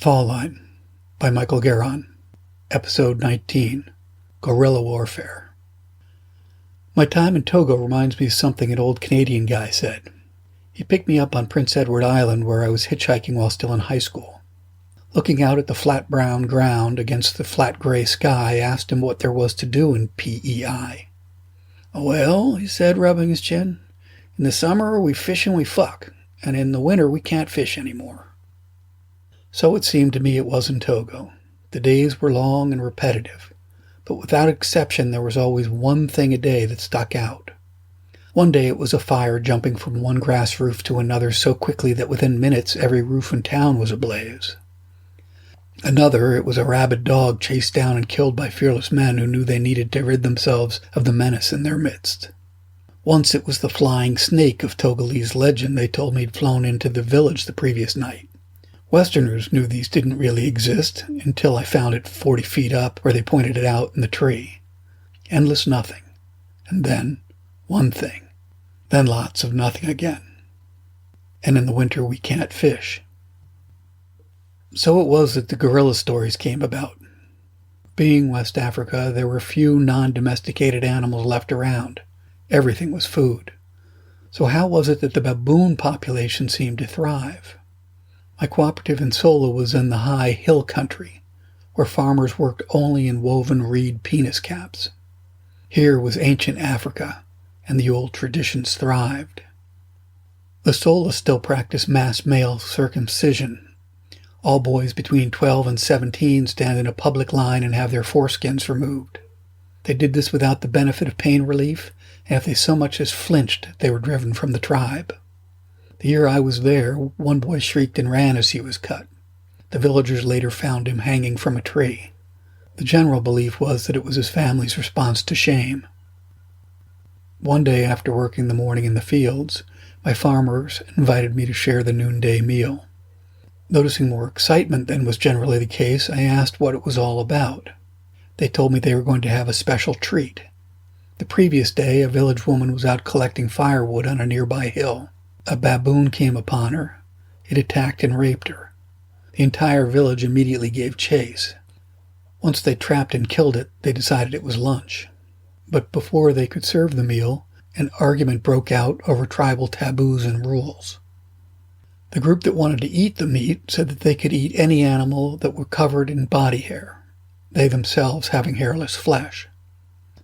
Fall Line by Michael Garon, Episode 19, Guerrilla Warfare. My time in Togo reminds me of something an old Canadian guy said. He picked me up on Prince Edward Island where I was hitchhiking while still in high school. Looking out at the flat brown ground against the flat gray sky, I asked him what there was to do in PEI. "Well," he said, rubbing his chin, "in the summer we fish and we fuck, and in the winter we can't fish anymore." So it seemed to me it was in Togo. The days were long and repetitive, but without exception there was always one thing a day that stuck out. One day it was a fire jumping from one grass roof to another so quickly that within minutes every roof in town was ablaze. Another, it was a rabid dog chased down and killed by fearless men who knew they needed to rid themselves of the menace in their midst. Once it was the flying snake of Togolese legend they told me had flown into the village the previous night. Westerners knew these didn't really exist until I found it 40 feet up where they pointed it out in the tree. Endless nothing. And then one thing. Then lots of nothing again. And in the winter we can't fish. So it was that the guerrilla stories came about. Being West Africa, there were few non-domesticated animals left around. Everything was food. So how was it that the baboon population seemed to thrive? My cooperative in Sola was in the high hill country, where farmers worked only in woven reed penis caps. Here was ancient Africa, and the old traditions thrived. The Sola still practiced mass male circumcision. All boys between 12 and 17 stand in a public line and have their foreskins removed. They did this without the benefit of pain relief, and if they so much as flinched, they were driven from the tribe. The year I was there, one boy shrieked and ran as he was cut. The villagers later found him hanging from a tree. The general belief was that it was his family's response to shame. One day after working the morning in the fields, my farmers invited me to share the noonday meal. Noticing more excitement than was generally the case, I asked what it was all about. They told me they were going to have a special treat. The previous day, a village woman was out collecting firewood on a nearby hill. A baboon came upon her. It attacked and raped her. The entire village immediately gave chase. Once they trapped and killed it, they decided it was lunch. But before they could serve the meal, an argument broke out over tribal taboos and rules. The group that wanted to eat the meat said that they could eat any animal that were covered in body hair, they themselves having hairless flesh.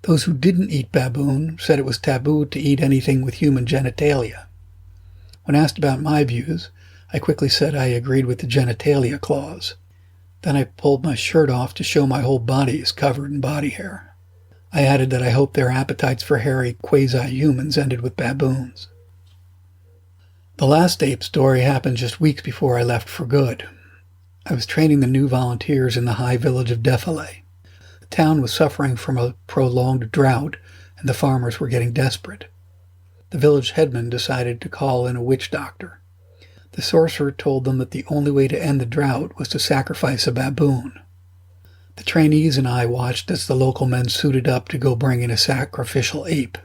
Those who didn't eat baboon said it was taboo to eat anything with human genitalia. When asked about my views, I quickly said I agreed with the genitalia clause. Then I pulled my shirt off to show my whole body is covered in body hair. I added that I hoped their appetites for hairy quasi-humans ended with baboons. The last ape story happened just weeks before I left for good. I was training the new volunteers in the high village of Defile. The town was suffering from a prolonged drought, and the farmers were getting desperate. The village headman decided to call in a witch doctor. The sorcerer told them that the only way to end the drought was to sacrifice a baboon. The trainees and I watched as the local men suited up to go bring in a sacrificial ape.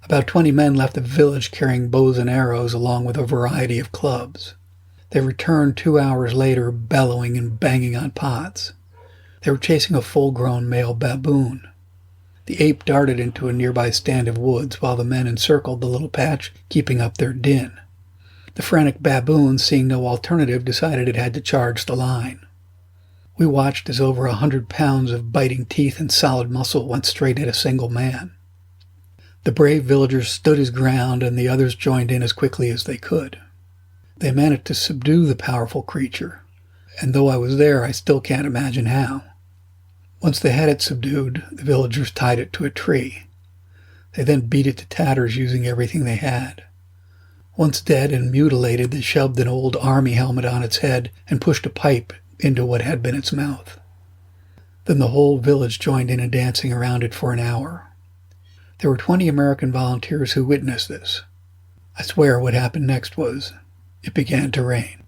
About 20 men left the village carrying bows and arrows along with a variety of clubs. They returned 2 hours later bellowing and banging on pots. They were chasing a full-grown male baboon. The ape darted into a nearby stand of woods while the men encircled the little patch, keeping up their din. The frantic baboon, seeing no alternative, decided it had to charge the line. We watched as over 100 pounds of biting teeth and solid muscle went straight at a single man. The brave villagers stood his ground, and the others joined in as quickly as they could. They managed to subdue the powerful creature, and though I was there, I still can't imagine how. Once they had it subdued, the villagers tied it to a tree. They then beat it to tatters using everything they had. Once dead and mutilated, they shoved an old army helmet on its head and pushed a pipe into what had been its mouth. Then the whole village joined in dancing around it for an hour. There were 20 American volunteers who witnessed this. I swear what happened next was, it began to rain.